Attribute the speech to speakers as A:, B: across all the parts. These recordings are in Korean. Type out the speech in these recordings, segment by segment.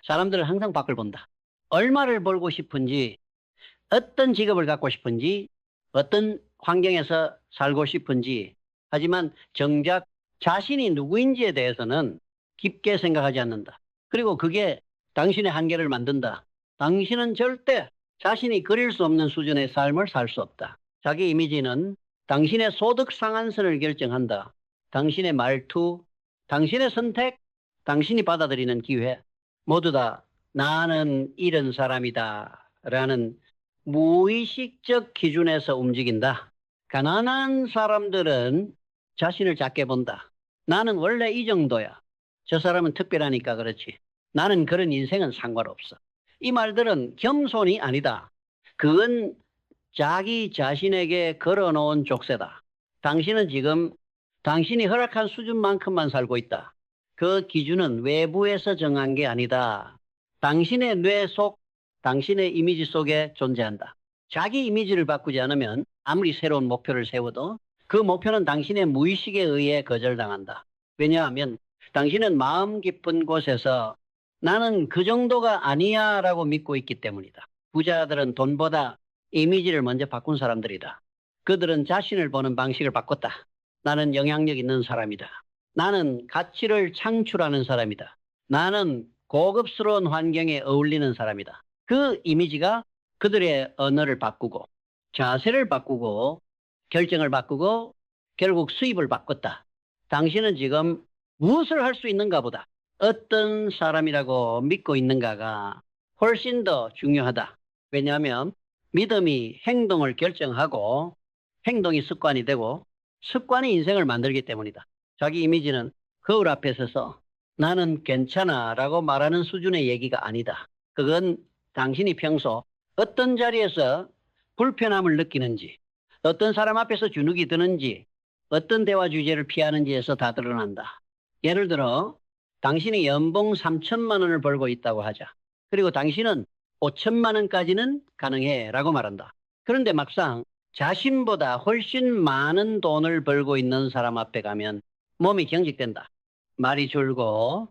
A: 사람들은 항상 밖을 본다. 얼마를 벌고 싶은지, 어떤 직업을 갖고 싶은지, 어떤 환경에서 살고 싶은지, 하지만 정작 자신이 누구인지에 대해서는 깊게 생각하지 않는다. 그리고 그게 당신의 한계를 만든다. 당신은 절대 자신이 그릴 수 없는 수준의 삶을 살 수 없다. 자기 이미지는 당신의 소득 상한선을 결정한다. 당신의 말투, 당신의 선택, 당신이 받아들이는 기회, 모두 다 나는 이런 사람이다 라는 무의식적 기준에서 움직인다. 가난한 사람들은 자신을 작게 본다. 나는 원래 이 정도야. 저 사람은 특별하니까 그렇지. 나는 그런 인생은 상관없어. 이 말들은 겸손이 아니다. 그건 자기 자신에게 걸어놓은 족쇄다. 당신은 지금 당신이 허락한 수준만큼만 살고 있다. 그 기준은 외부에서 정한 게 아니다. 당신의 뇌 속, 당신의 이미지 속에 존재한다. 자기 이미지를 바꾸지 않으면 아무리 새로운 목표를 세워도 그 목표는 당신의 무의식에 의해 거절당한다. 왜냐하면 당신은 마음 깊은 곳에서 나는 그 정도가 아니야 라고 믿고 있기 때문이다. 부자들은 돈보다 이미지를 먼저 바꾼 사람들이다. 그들은 자신을 보는 방식을 바꿨다. 나는 영향력 있는 사람이다. 나는 가치를 창출하는 사람이다. 나는 고급스러운 환경에 어울리는 사람이다. 그 이미지가 그들의 언어를 바꾸고 자세를 바꾸고 결정을 바꾸고 결국 수입을 바꿨다. 당신은 지금 무엇을 할 수 있는가 보다. 어떤 사람이라고 믿고 있는가가 훨씬 더 중요하다. 왜냐하면 믿음이 행동을 결정하고 행동이 습관이 되고 습관이 인생을 만들기 때문이다. 자기 이미지는 거울 앞에 서서 나는 괜찮아 라고 말하는 수준의 얘기가 아니다. 그건 당신이 평소 어떤 자리에서 불편함을 느끼는지, 어떤 사람 앞에서 주눅이 드는지, 어떤 대화 주제를 피하는지에서 다 드러난다. 예를 들어 당신이 연봉 3천만 원을 벌고 있다고 하자. 그리고 당신은 5천만 원까지는 가능해 라고 말한다. 그런데 막상 자신보다 훨씬 많은 돈을 벌고 있는 사람 앞에 가면 몸이 경직된다. 말이 줄고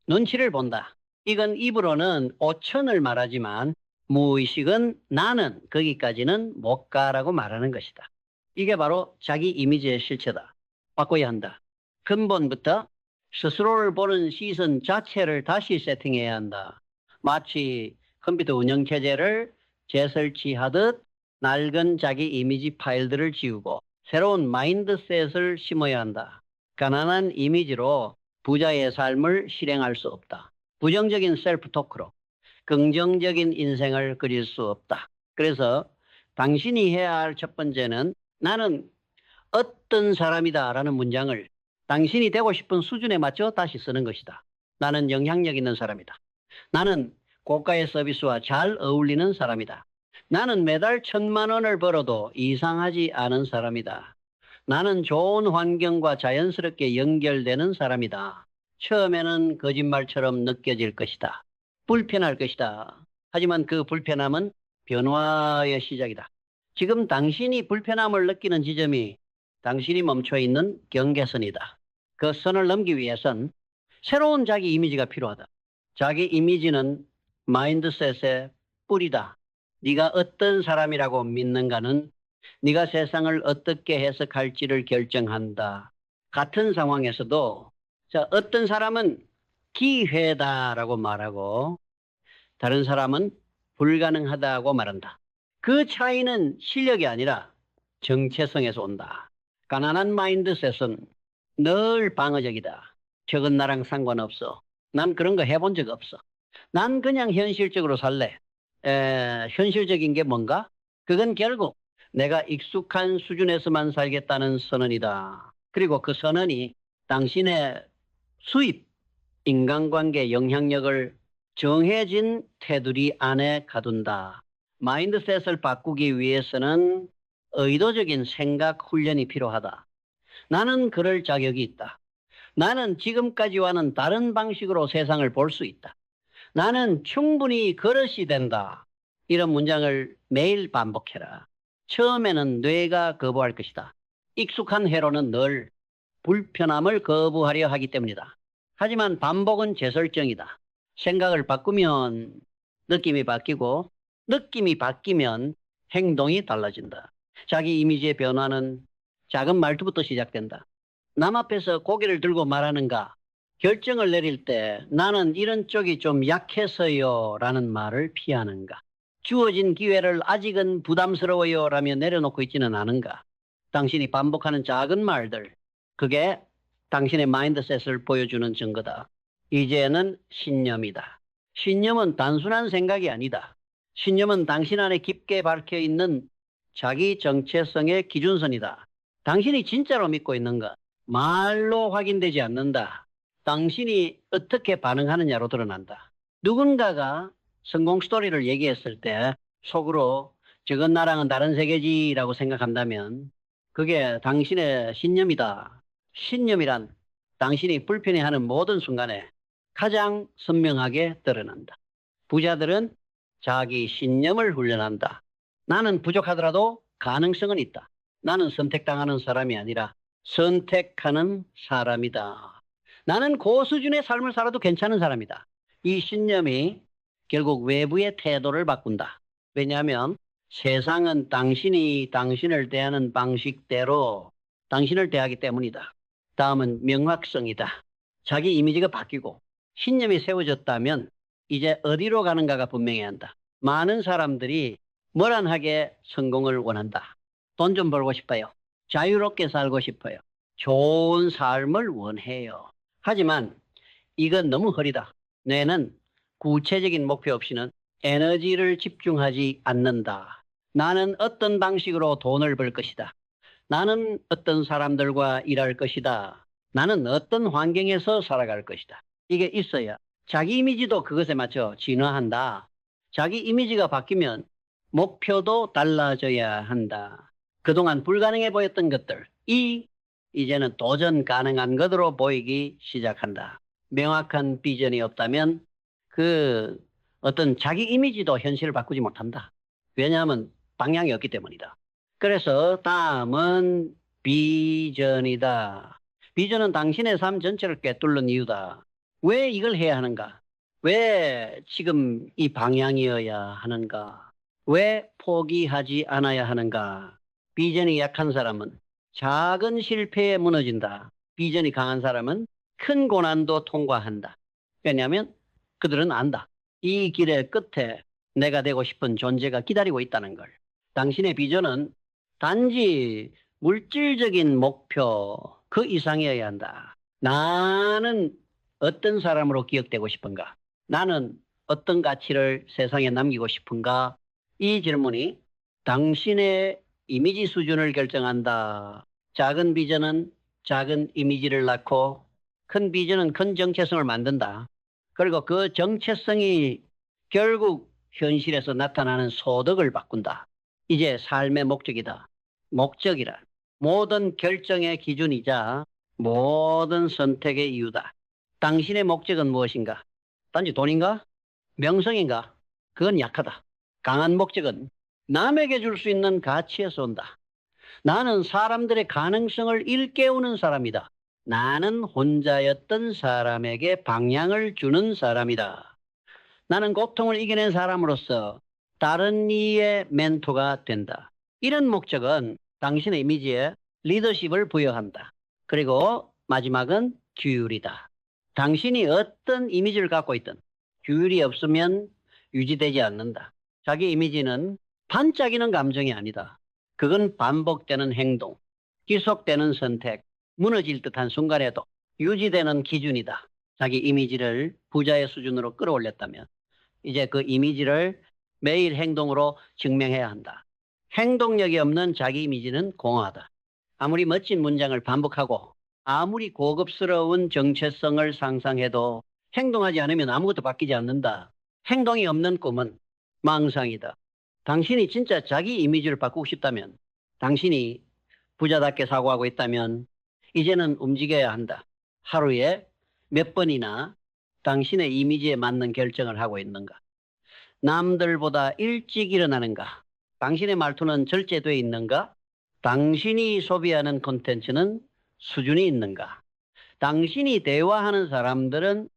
A: 눈치를 본다. 이건 입으로는 5천을 말하지만 무의식은 나는 거기까지는 못 가라고 말하는 것이다. 이게 바로 자기 이미지의 실체다. 바꿔야 한다. 근본부터 스스로를 보는 시선 자체를 다시 세팅해야 한다. 마치 컴퓨터 운영체제를 재설치하듯 낡은 자기 이미지 파일들을 지우고 새로운 마인드셋을 심어야 한다. 가난한 이미지로 부자의 삶을 실행할 수 없다. 부정적인 셀프 토크로 긍정적인 인생을 그릴 수 없다. 그래서 당신이 해야 할 첫 번째는 나는 어떤 사람이다라는 문장을 당신이 되고 싶은 수준에 맞춰 다시 쓰는 것이다. 나는 영향력 있는 사람이다. 나는 고가의 서비스와 잘 어울리는 사람이다. 나는 매달 1,000만 원을 벌어도 이상하지 않은 사람이다. 나는 좋은 환경과 자연스럽게 연결되는 사람이다. 처음에는 거짓말처럼 느껴질 것이다. 불편할 것이다. 하지만 그 불편함은 변화의 시작이다. 지금 당신이 불편함을 느끼는 지점이 당신이 멈춰 있는 경계선이다. 그 선을 넘기 위해선 새로운 자기 이미지가 필요하다. 자기 이미지는 마인드셋의 뿌리다. 네가 어떤 사람이라고 믿는가는 네가 세상을 어떻게 해석할지를 결정한다. 같은 상황에서도 어떤 사람은 기회다라고 말하고 다른 사람은 불가능하다고 말한다. 그 차이는 실력이 아니라 정체성에서 온다. 가난한 마인드셋은 늘 방어적이다. 저건 나랑 상관없어. 난 그런 거 해본 적 없어. 난 그냥 현실적으로 살래. 현실적인 게 뭔가? 그건 결국 내가 익숙한 수준에서만 살겠다는 선언이다. 그리고 그 선언이 당신의 수입, 인간관계 영향력을 정해진 테두리 안에 가둔다. 마인드셋을 바꾸기 위해서는 의도적인 생각 훈련이 필요하다. 나는 그럴 자격이 있다. 나는 지금까지와는 다른 방식으로 세상을 볼 수 있다. 나는 충분히 그릇이 된다. 이런 문장을 매일 반복해라. 처음에는 뇌가 거부할 것이다. 익숙한 회로는 늘 불편함을 거부하려 하기 때문이다. 하지만 반복은 재설정이다. 생각을 바꾸면 느낌이 바뀌고 느낌이 바뀌면 행동이 달라진다. 자기 이미지의 변화는 작은 말투부터 시작된다. 남 앞에서 고개를 들고 말하는가, 결정을 내릴 때 나는 이런 쪽이 좀 약해서요 라는 말을 피하는가, 주어진 기회를 아직은 부담스러워요 라며 내려놓고 있지는 않은가. 당신이 반복하는 작은 말들, 그게 당신의 마인드셋을 보여주는 증거다. 이제는 신념이다. 신념은 단순한 생각이 아니다. 신념은 당신 안에 깊게 박혀 있는 자기 정체성의 기준선이다. 당신이 진짜로 믿고 있는가? 말로 확인되지 않는다. 당신이 어떻게 반응하느냐로 드러난다. 누군가가 성공 스토리를 얘기했을 때 속으로 저건 나랑은 다른 세계지라고 생각한다면 그게 당신의 신념이다. 신념이란 당신이 불편해하는 모든 순간에 가장 선명하게 드러난다. 부자들은 자기 신념을 훈련한다. 나는 부족하더라도 가능성은 있다. 나는 선택당하는 사람이 아니라 선택하는 사람이다. 나는 고수준의 삶을 살아도 괜찮은 사람이다. 이 신념이 결국 외부의 태도를 바꾼다. 왜냐하면 세상은 당신이 당신을 대하는 방식대로 당신을 대하기 때문이다. 다음은 명확성이다. 자기 이미지가 바뀌고 신념이 세워졌다면 이제 어디로 가는가가 분명해야 한다. 많은 사람들이 무난하게 성공을 원한다. 돈 좀 벌고 싶어요. 자유롭게 살고 싶어요. 좋은 삶을 원해요. 하지만 이건 너무 흐리다. 뇌는 구체적인 목표 없이는 에너지를 집중하지 않는다. 나는 어떤 방식으로 돈을 벌 것이다. 나는 어떤 사람들과 일할 것이다. 나는 어떤 환경에서 살아갈 것이다. 이게 있어야 자기 이미지도 그것에 맞춰 진화한다. 자기 이미지가 바뀌면 목표도 달라져야 한다. 그동안 불가능해 보였던 것들, 이제는 도전 가능한 것으로 보이기 시작한다. 명확한 비전이 없다면 그 어떤 자기 이미지도 현실을 바꾸지 못한다. 왜냐하면 방향이 없기 때문이다. 그래서 다음은 비전이다. 비전은 당신의 삶 전체를 꿰뚫는 이유다. 왜 이걸 해야 하는가? 왜 지금 이 방향이어야 하는가? 왜 포기하지 않아야 하는가? 비전이 약한 사람은 작은 실패에 무너진다. 비전이 강한 사람은 큰 고난도 통과한다. 왜냐하면 그들은 안다. 이 길의 끝에 내가 되고 싶은 존재가 기다리고 있다는 걸. 당신의 비전은 단지 물질적인 목표 그 이상이어야 한다. 나는 어떤 사람으로 기억되고 싶은가? 나는 어떤 가치를 세상에 남기고 싶은가? 이 질문이 당신의 이미지 수준을 결정한다. 작은 비전은 작은 이미지를 낳고 큰 비전은 큰 정체성을 만든다. 그리고 그 정체성이 결국 현실에서 나타나는 소득을 바꾼다. 이제 삶의 목적이다. 목적이란 모든 결정의 기준이자 모든 선택의 이유다. 당신의 목적은 무엇인가? 단지 돈인가? 명성인가? 그건 약하다. 강한 목적은 남에게 줄 수 있는 가치에서 온다. 나는 사람들의 가능성을 일깨우는 사람이다. 나는 혼자였던 사람에게 방향을 주는 사람이다. 나는 고통을 이겨낸 사람으로서 다른 이의 멘토가 된다. 이런 목적은 당신의 이미지에 리더십을 부여한다. 그리고 마지막은 규율이다. 당신이 어떤 이미지를 갖고 있든 규율이 없으면 유지되지 않는다. 자기 이미지는 반짝이는 감정이 아니다. 그건 반복되는 행동, 지속되는 선택, 무너질 듯한 순간에도 유지되는 기준이다. 자기 이미지를 부자의 수준으로 끌어올렸다면 이제 그 이미지를 매일 행동으로 증명해야 한다. 행동력이 없는 자기 이미지는 공허하다. 아무리 멋진 문장을 반복하고 아무리 고급스러운 정체성을 상상해도 행동하지 않으면 아무것도 바뀌지 않는다. 행동이 없는 꿈은 망상이다. 당신이 진짜 자기 이미지를 바꾸고 싶다면, 당신이 부자답게 사고하고 있다면 이제는 움직여야 한다. 하루에 몇 번이나 당신의 이미지에 맞는 결정을 하고 있는가? 남들보다 일찍 일어나는가? 당신의 말투는 절제되어 있는가? 당신이 소비하는 콘텐츠는 수준이 있는가? 당신이 대화하는 사람들은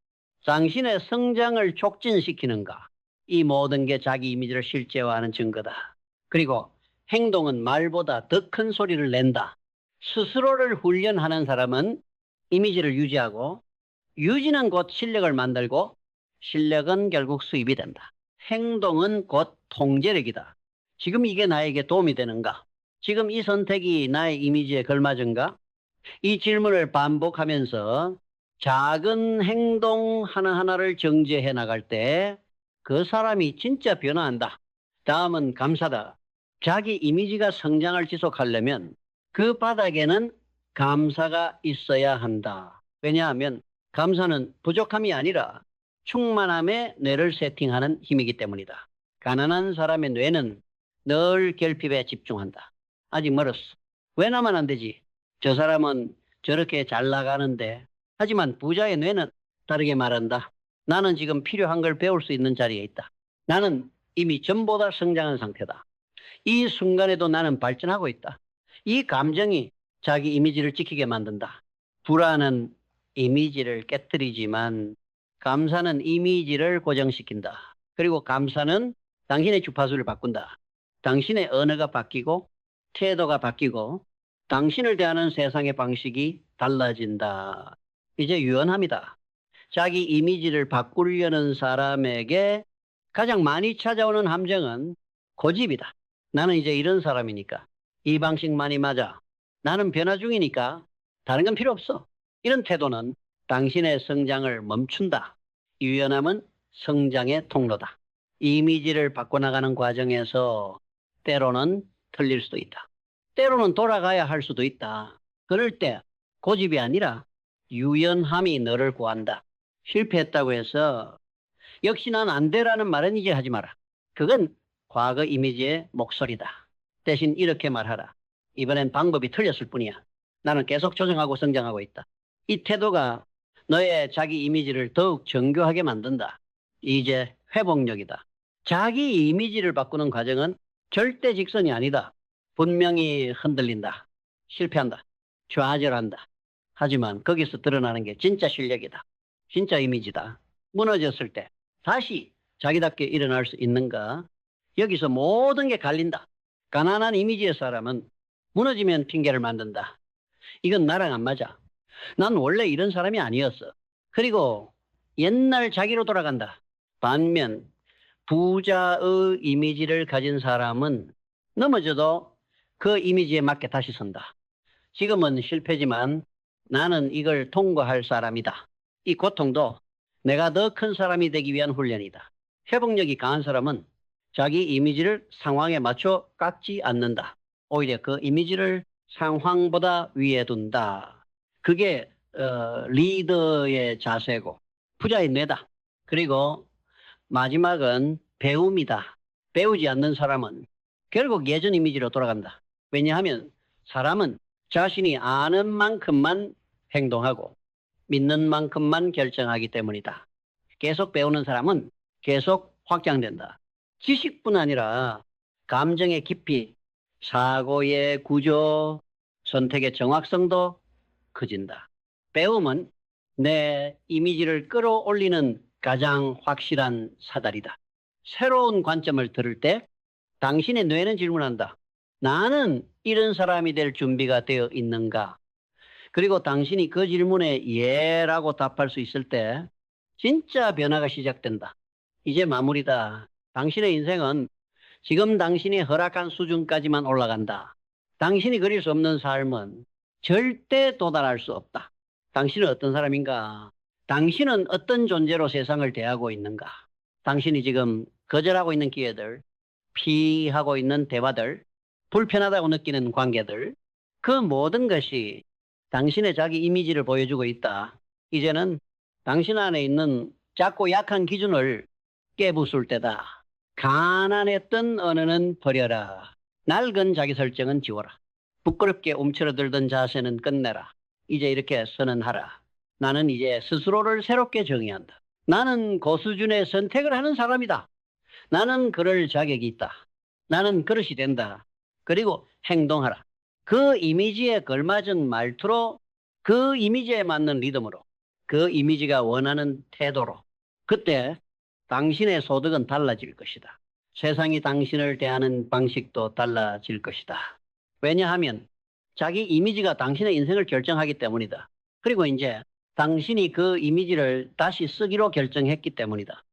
A: 당신의 성장을 촉진시키는가? 이 모든 게 자기 이미지를 실제화하는 증거다. 그리고 행동은 말보다 더 큰 소리를 낸다. 스스로를 훈련하는 사람은 이미지를 유지하고, 유지는 곧 실력을 만들고, 실력은 결국 수입이 된다. 행동은 곧 통제력이다. 지금 이게 나에게 도움이 되는가? 지금 이 선택이 나의 이미지에 걸맞은가? 이 질문을 반복하면서 작은 행동 하나하나를 정제해 나갈 때 그 사람이 진짜 변화한다. 다음은 감사다. 자기 이미지가 성장을 지속하려면 그 바닥에는 감사가 있어야 한다. 왜냐하면 감사는 부족함이 아니라 충만함의 뇌를 세팅하는 힘이기 때문이다. 가난한 사람의 뇌는 늘 결핍에 집중한다. 아직 멀었어. 왜 나만 안 되지? 저 사람은 저렇게 잘 나가는데. 하지만 부자의 뇌는 다르게 말한다. 나는 지금 필요한 걸 배울 수 있는 자리에 있다. 나는 이미 전보다 성장한 상태다. 이 순간에도 나는 발전하고 있다. 이 감정이 자기 이미지를 지키게 만든다. 불안은 이미지를 깨뜨리지만 감사는 이미지를 고정시킨다. 그리고 감사는 당신의 주파수를 바꾼다. 당신의 언어가 바뀌고 태도가 바뀌고 당신을 대하는 세상의 방식이 달라진다. 이제 유연함이다. 자기 이미지를 바꾸려는 사람에게 가장 많이 찾아오는 함정은 고집이다. 나는 이제 이런 사람이니까 이 방식만이 맞아. 나는 변화 중이니까 다른 건 필요 없어. 이런 태도는 당신의 성장을 멈춘다. 유연함은 성장의 통로다. 이미지를 바꿔나가는 과정에서 때로는 틀릴 수도 있다. 때로는 돌아가야 할 수도 있다. 그럴 때 고집이 아니라 유연함이 너를 구한다. 실패했다고 해서 역시 난 안 돼라는 말은 이제 하지 마라. 그건 과거 이미지의 목소리다. 대신 이렇게 말하라. 이번엔 방법이 틀렸을 뿐이야. 나는 계속 조정하고 성장하고 있다. 이 태도가 너의 자기 이미지를 더욱 정교하게 만든다. 이제 회복력이다. 자기 이미지를 바꾸는 과정은 절대 직선이 아니다. 분명히 흔들린다. 실패한다. 좌절한다. 하지만 거기서 드러나는 게 진짜 실력이다. 진짜 이미지다. 무너졌을 때 다시 자기답게 일어날 수 있는가? 여기서 모든 게 갈린다. 가난한 이미지의 사람은 무너지면 핑계를 만든다. 이건 나랑 안 맞아. 난 원래 이런 사람이 아니었어. 그리고 옛날 자기로 돌아간다. 반면 부자의 이미지를 가진 사람은 넘어져도 그 이미지에 맞게 다시 선다. 지금은 실패지만 나는 이걸 통과할 사람이다. 이 고통도 내가 더 큰 사람이 되기 위한 훈련이다. 회복력이 강한 사람은 자기 이미지를 상황에 맞춰 깎지 않는다. 오히려 그 이미지를 상황보다 위에 둔다. 그게 리더의 자세고 부자의 뇌다. 그리고 마지막은 배움이다. 배우지 않는 사람은 결국 예전 이미지로 돌아간다. 왜냐하면 사람은 자신이 아는 만큼만 행동하고 믿는 만큼만 결정하기 때문이다. 계속 배우는 사람은 계속 확장된다. 지식뿐 아니라 감정의 깊이, 사고의 구조, 선택의 정확성도 커진다. 배움은 내 이미지를 끌어올리는 가장 확실한 사다리다. 새로운 관점을 들을 때 당신의 뇌는 질문한다. 나는 이런 사람이 될 준비가 되어 있는가? 그리고 당신이 그 질문에 예라고 답할 수 있을 때 진짜 변화가 시작된다. 이제 마무리다. 당신의 인생은 지금 당신이 허락한 수준까지만 올라간다. 당신이 그릴 수 없는 삶은 절대 도달할 수 없다. 당신은 어떤 사람인가? 당신은 어떤 존재로 세상을 대하고 있는가? 당신이 지금 거절하고 있는 기회들, 피하고 있는 대화들, 불편하다고 느끼는 관계들, 그 모든 것이 당신의 자기 이미지를 보여주고 있다. 이제는 당신 안에 있는 작고 약한 기준을 깨부술 때다. 가난했던 언어는 버려라. 낡은 자기 설정은 지워라. 부끄럽게 움츠러들던 자세는 끝내라. 이제 이렇게 선언하라. 나는 이제 스스로를 새롭게 정의한다. 나는 고수준의 선택을 하는 사람이다. 나는 그럴 자격이 있다. 나는 그릇이 된다. 그리고 행동하라. 그 이미지에 걸맞은 말투로 그 이미지에 맞는 리듬으로 그 이미지가 원하는 태도로. 그때 당신의 소득은 달라질 것이다. 세상이 당신을 대하는 방식도 달라질 것이다. 왜냐하면 자기 이미지가 당신의 인생을 결정하기 때문이다. 그리고 이제 당신이 그 이미지를 다시 쓰기로 결정했기 때문이다.